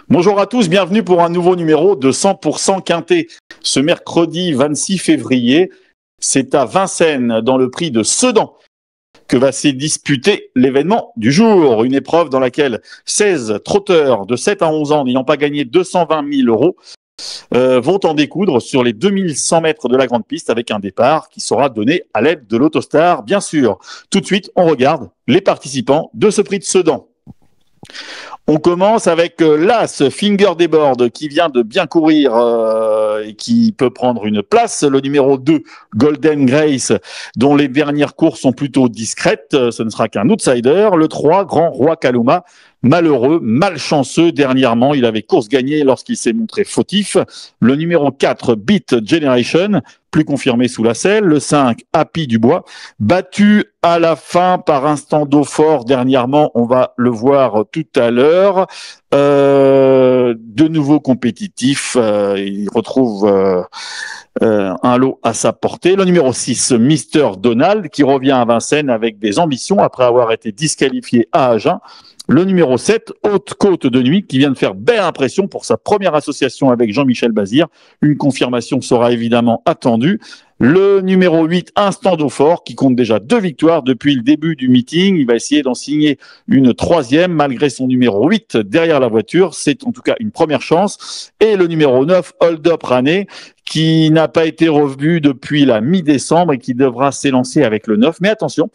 Bonjour à tous, bienvenue pour un nouveau numéro de 100% Quintet. Ce mercredi 26 février, c'est à Vincennes, dans le prix de Sedan, que va se disputer l'événement du jour. Une épreuve dans laquelle 16 trotteurs de 7 à 11 ans n'ayant pas gagné 220 000 euros vont en découdre sur les 2100 mètres de la grande piste avec un départ qui sera donné à l'aide de l'Autostar, bien sûr. Tout de suite, on regarde les participants de ce prix de Sedan. On commence avec l'As Finger des Boards qui vient de bien courir et qui peut prendre une place. Le numéro 2, Golden Grace, dont les dernières courses sont plutôt discrètes. Ce ne sera qu'un outsider. Le 3, Grand Roi Kaluma. Malheureux, malchanceux, dernièrement, il avait course gagnée lorsqu'il s'est montré fautif. Le numéro 4, Beat Generation, plus confirmé sous la selle. Le 5, Happy Dubois, battu à la fin par Instant d'eau fort dernièrement, on va le voir tout à l'heure. De nouveau compétitif, il retrouve un lot à sa portée. Le numéro 6, Mr. Donald, qui revient à Vincennes avec des ambitions après avoir été disqualifié à Agen. Le numéro 7, Haute Côte de Nuit, qui vient de faire belle impression pour sa première association avec Jean-Michel Bazir. Une confirmation sera évidemment attendue. Le numéro 8, Instant d'eau fort, qui compte déjà 2 victoires depuis le début du meeting. Il va essayer d'en signer une 3e, malgré son numéro 8 derrière la voiture. C'est en tout cas une première chance. Et le numéro 9, Hold Up Rané, qui n'a pas été revu depuis la mi-décembre et qui devra s'élancer avec le 9. Mais attention,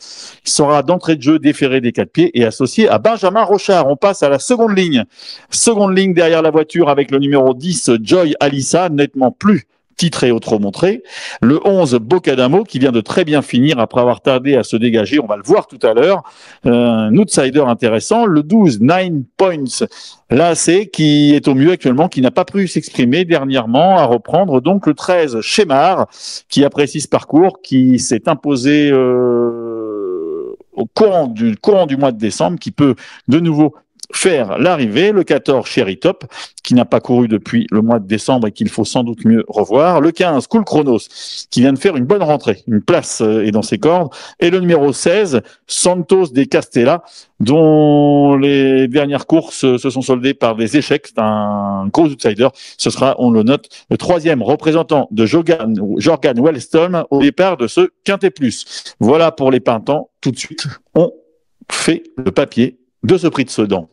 il sera d'entrée de jeu déféré des 4 pieds et associé à Benjamin Rochard. On passe à la seconde ligne. Seconde ligne derrière la voiture avec le numéro 10, Joy Alissa, nettement plus titré au trop montré. Le 11, Bocadamo, qui vient de très bien finir après avoir tardé à se dégager. On va le voir tout à l'heure. Un outsider intéressant. Le 12, 9 Points, l'AC, qui est au mieux actuellement, qui n'a pas pu s'exprimer dernièrement, à reprendre. Donc le 13, Shemar, qui apprécie ce parcours, qui s'est imposé au courant du mois de décembre, qui peut de nouveau faire l'arrivée. Le 14, Cherry Top, qui n'a pas couru depuis le mois de décembre et qu'il faut sans doute mieux revoir. Le 15, Cool Chronos, qui vient de faire une bonne rentrée. Une place est dans ses cordes. Et le numéro 16, Santos de Castella, dont les dernières courses se sont soldées par des échecs. C'est un gros outsider. Ce sera, on le note, le 3e représentant de Jorgan Wellstone au départ de ce Quintet Plus. Voilà pour les pintants. Tout de suite, on fait le papier de ce prix de Sedan.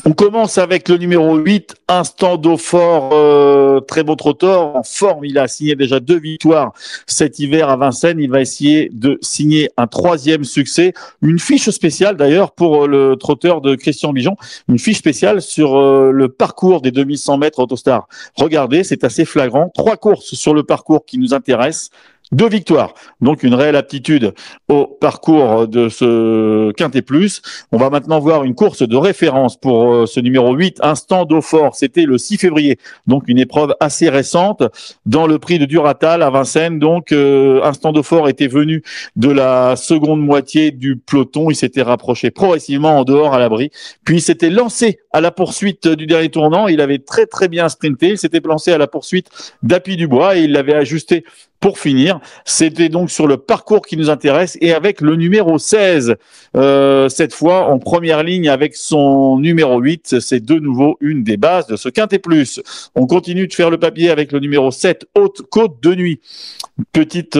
On commence avec le numéro 8, Instant d'eau fort, très beau trotteur, en forme. Il a signé déjà 2 victoires cet hiver à Vincennes. Il va essayer de signer un 3e succès. Une fiche spéciale d'ailleurs pour le trotteur de Christian Bijon. Une fiche spéciale sur le parcours des 2100 mètres Autostar. Regardez, c'est assez flagrant. 3 courses sur le parcours qui nous intéressent. 2 victoires, donc une réelle aptitude au parcours de ce Quintet Plus. On va maintenant voir une course de référence pour ce numéro 8, Instant d'eau fort. C'était le 6 février, donc une épreuve assez récente dans le prix de Duratal à Vincennes. Donc Instant d'eau fort était venu de la seconde moitié du peloton. Il s'était rapproché progressivement en dehors à l'abri, puis il s'était lancé à la poursuite du dernier tournant. Il avait très très bien sprinté. Il s'était lancé à la poursuite d'Happy Dubois et il l'avait ajusté pour finir. C'était donc sur le parcours qui nous intéresse et avec le numéro 16, cette fois en première ligne avec son numéro 8. C'est de nouveau une des bases de ce Quintet Plus. On continue de faire le papier avec le numéro 7, Haute Côte de Nuit. Petite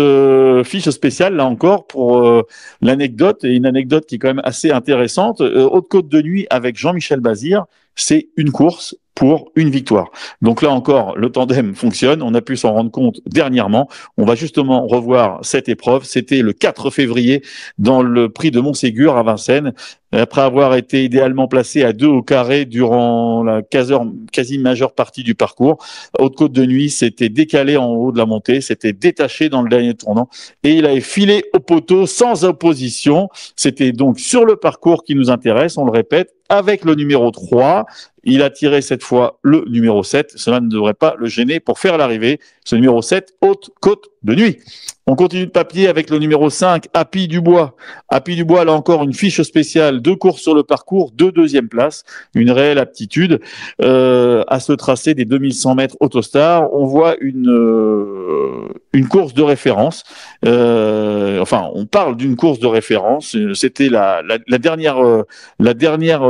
fiche spéciale là encore pour l'anecdote, et une anecdote qui est quand même assez intéressante. Haute Côte de Nuit avec Jean-Michel Bazir, c'est une course pour une victoire. Donc là encore, le tandem fonctionne. On a pu s'en rendre compte dernièrement. On va justement revoir cette épreuve. C'était le 4 février dans le prix de Montségur à Vincennes. Après avoir été idéalement placé à 2 au carré durant la quasi majeure partie du parcours, Haute Côte de Nuit s'était décalé en haut de la montée, s'était détaché dans le dernier tournant et il avait filé au poteau sans opposition. C'était donc sur le parcours qui nous intéresse, on le répète, avec le numéro 3. Il a tiré cette fois le numéro 7. Cela ne devrait pas le gêner pour faire l'arrivée. Ce numéro 7, haute côte de nuit. On continue de papier avec le numéro 5, Happy Dubois. Happy Dubois, là encore, une fiche spéciale, 2 courses sur le parcours, 2 deuxième places, une réelle aptitude à ce tracé des 2100 mètres Autostar. On voit une course de référence. Enfin, on parle d'une course de référence. C'était la dernière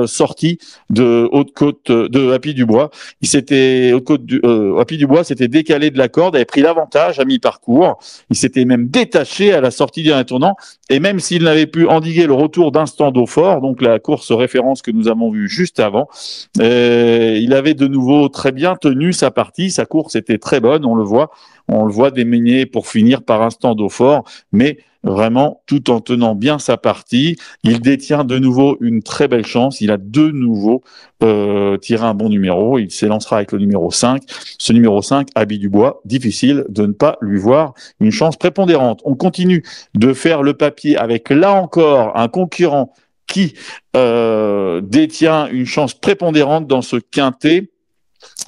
sortie de Haute-Côte de Happy Dubois. Happy Dubois s'était décalé de la corde, avait pris l'avantage à mi-parcours. Il s'était même détaché à la sortie d'un tournant. Et même s'il n'avait pu endiguer le retour d'Instant Daupfort, donc la course référence que nous avons vue juste avant, il avait de nouveau très bien tenu sa partie. Sa course était très bonne, on le voit démener pour finir par Instant Daupfort, mais vraiment tout en tenant bien sa partie. Il détient de nouveau une très belle chance. Il a de nouveau tiré un bon numéro. Il s'élancera avec le numéro 5. Ce numéro 5, Happy Dubois, difficile de ne pas lui voir une chance prépondérante. On continue de faire le papier avec, là encore, un concurrent qui détient une chance prépondérante dans ce quintet.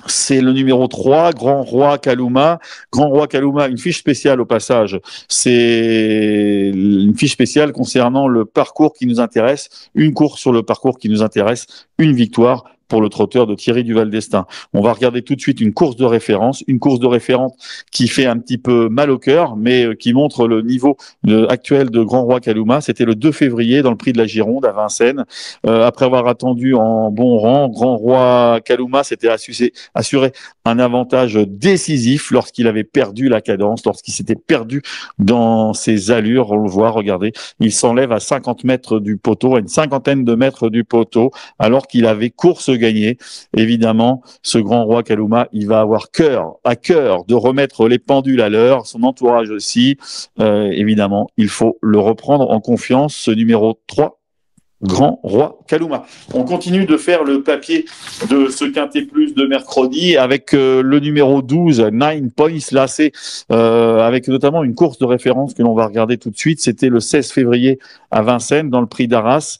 C'est le numéro 3, Grand Roi Kaluma. Grand Roi Kaluma, une fiche spéciale au passage. C'est une fiche spéciale concernant le parcours qui nous intéresse, une course sur le parcours qui nous intéresse, une victoire pour le trotteur de Thierry Duval d'Estaing. On va regarder tout de suite une course de référence qui fait un petit peu mal au cœur, mais qui montre le niveau actuel de Grand Roi Kaluma. C'était le 2 février dans le prix de la Gironde à Vincennes. Après avoir attendu en bon rang, Grand Roi Kaluma s'était assuré un avantage décisif lorsqu'il avait perdu la cadence, lorsqu'il s'était perdu dans ses allures. On le voit, regardez, il s'enlève à 50 mètres du poteau, à une cinquantaine de mètres du poteau, alors qu'il avait course gagnée. Évidemment, ce Grand Roi Kaluma, il va avoir à cœur de remettre les pendules à l'heure, son entourage aussi. Évidemment, il faut le reprendre en confiance, ce numéro 3, Grand Roi Kaluma. On continue de faire le papier de ce Quintet Plus de mercredi avec le numéro 12, 9 Points. Là, c'est avec notamment une course de référence que l'on va regarder tout de suite. C'était le 16 février à Vincennes dans le prix d'Arras.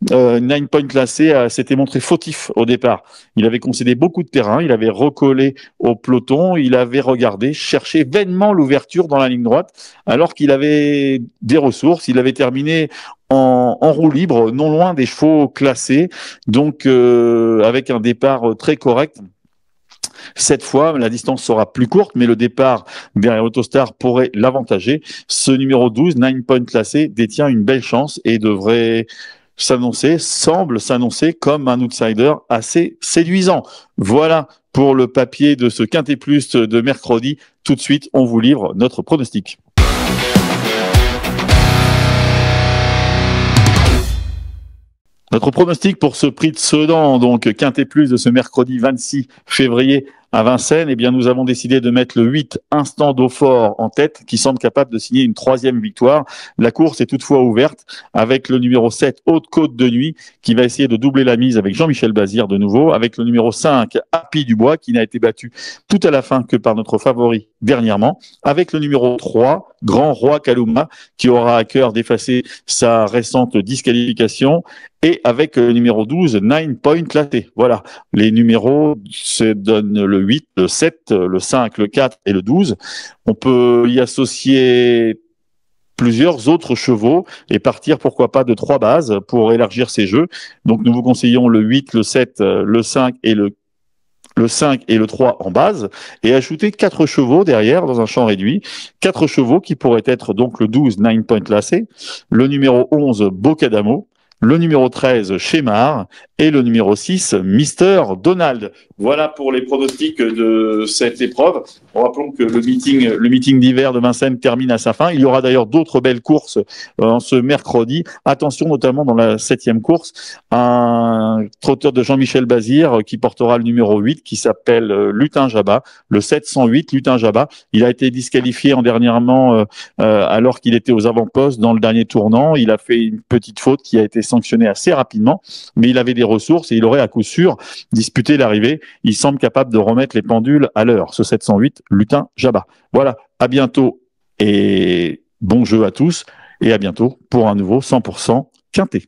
9 Points classé s'était montré fautif au départ. Il avait concédé beaucoup de terrain, il avait recollé au peloton, il avait cherché vainement l'ouverture dans la ligne droite alors qu'il avait des ressources. Il avait terminé en roue libre, non loin des chevaux classés, donc avec un départ très correct. Cette fois, la distance sera plus courte, mais le départ derrière Autostar pourrait l'avantager. Ce numéro 12, 9 Points classé, détient une belle chance et semble s'annoncer comme un outsider assez séduisant. Voilà pour le papier de ce Quintet Plus de mercredi. Tout de suite, on vous livre notre pronostic. Notre pronostic pour ce prix de Sedan, donc Quintet Plus de ce mercredi 26 février à Vincennes, eh bien, nous avons décidé de mettre le 8 Instant Daupfort en tête, qui semble capable de signer une 3e victoire. La course est toutefois ouverte avec le numéro 7 Haute Côte de Nuit, qui va essayer de doubler la mise avec Jean-Michel Bazir de nouveau, avec le numéro 5 Happy Dubois, qui n'a été battu tout à la fin que par notre favori dernièrement, avec le numéro 3 Grand Roi Kaluma, qui aura à cœur d'effacer sa récente disqualification, et avec le numéro 12, 9 Points classé. Voilà, les numéros se donnent le 8, le 7, le 5, le 4 et le 12. On peut y associer plusieurs autres chevaux et partir, pourquoi pas, de 3 bases pour élargir ces jeux. Donc, nous vous conseillons le 8, le 7, le 5 et le 5 et le 3 en base, et ajouter 4 chevaux derrière dans un champ réduit. 4 chevaux qui pourraient être donc le 12, 9 Points classé, le numéro 11, Bocadamo, le numéro 13, Chémar, et le numéro 6, Mister Donald. Voilà pour les pronostics de cette épreuve. Rappelons que le meeting d'hiver de Vincennes termine à sa fin. Il y aura d'ailleurs d'autres belles courses ce mercredi. Attention, notamment dans la 7e course, un trotteur de Jean-Michel Bazir qui portera le numéro 8, qui s'appelle Lutin Jabat, le 708 Lutin Jabat. Il a été disqualifié dernièrement alors qu'il était aux avant-postes dans le dernier tournant. Il a fait une petite faute qui a été sanctionnée assez rapidement, mais il avait des ressources et il aurait à coup sûr disputé l'arrivée. Il semble capable de remettre les pendules à l'heure, ce 708 Lutin Jabat. Voilà, à bientôt et bon jeu à tous, et à bientôt pour un nouveau 100% Quintet.